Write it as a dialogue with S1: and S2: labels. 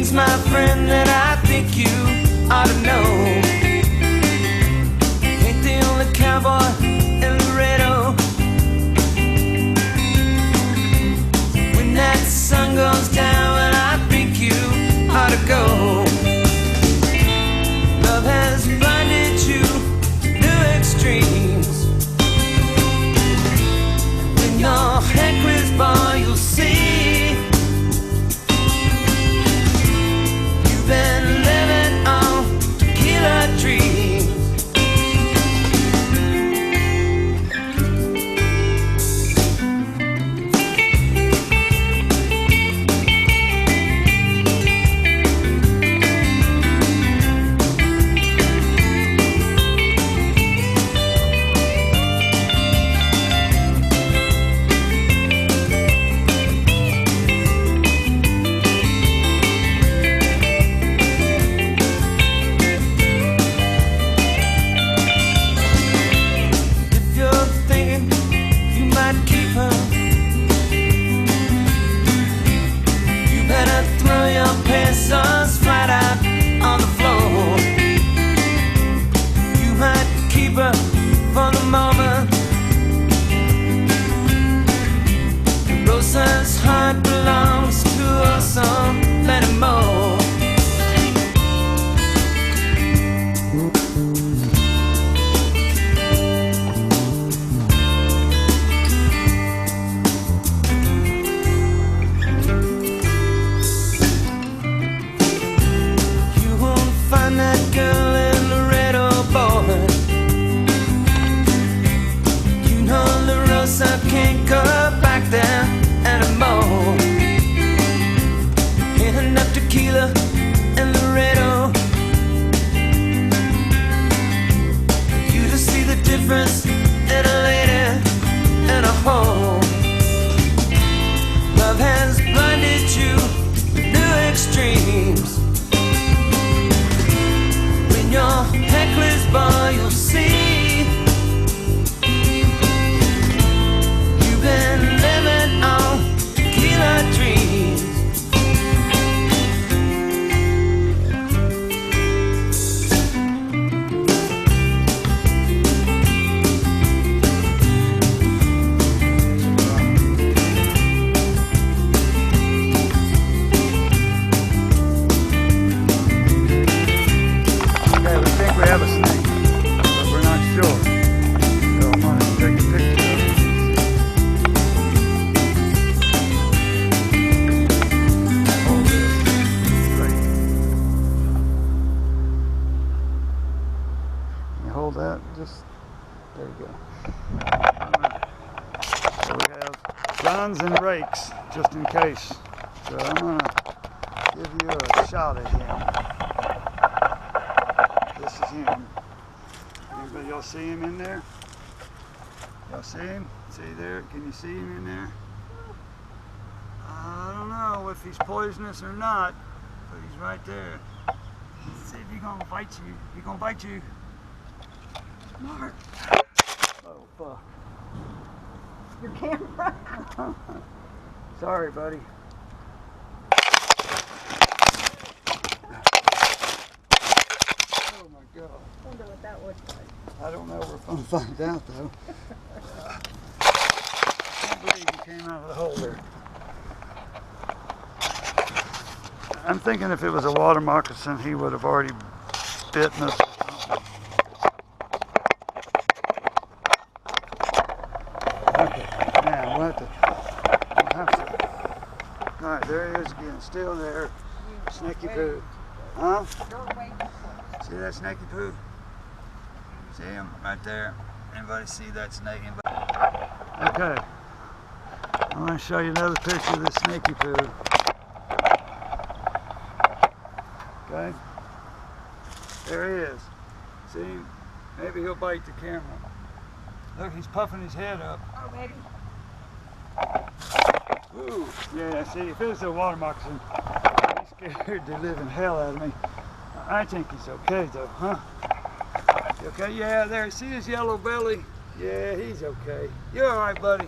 S1: things, my friend, that I think you ought to know. Ain't the only cowboy in Laredo. When that sun goes down, well, I think you ought to go. Love has blinded you to new extremes. When your heckler's ball, you'll see you've been living on tequila dreams. Pesos flat out on the floor. You might keep her for the moment. Rosa's heart belongs to us, so let him more. That girl in Laredo, boy. You know La Rosa can't go back there anymore. Ain't enough tequila in Laredo for you to see the difference in a lady and a hoe. Love has blinded you with new extremes. Your heckler's bar, you'll see you've been living on tequila dreams. We have a snake, but we're not sure. So I'm going to take a picture of it. Oh, this is great. Can you hold that? Just, there you go. So we have guns and rakes, just in case. So I'm going to give you a shot at him. This is him. Anybody, y'all see him in there? Y'all see him? See there? Can you see him in there? I don't know if he's poisonous or not, but he's right there. Let's see if he's gonna bite you. He's gonna bite you. Smart. Oh, fuck.
S2: Your camera.
S1: Sorry, buddy. Oh my God.
S2: I wonder what that looks like.
S1: I don't know. We're going to find out though. I can't believe he came out of the hole there. I'm thinking if it was a water moccasin, he would have already bitten us or something. Okay, now we'll have to. All right, there he is again, still there. Snaky poo. Huh? See that snaky poo? See him right there? Anybody see that snake? Okay. I'm going to show you another picture of this snaky poo. Okay? There he is. See? Maybe he'll bite the camera. Look, he's puffing his head up.
S2: Oh, baby.
S1: Ooh. Yeah, see, if it was a water moccasin, he's scared the living hell out of me. I think he's okay though, huh? You okay? Yeah, there. See his yellow belly? Yeah, he's okay. You all right, buddy?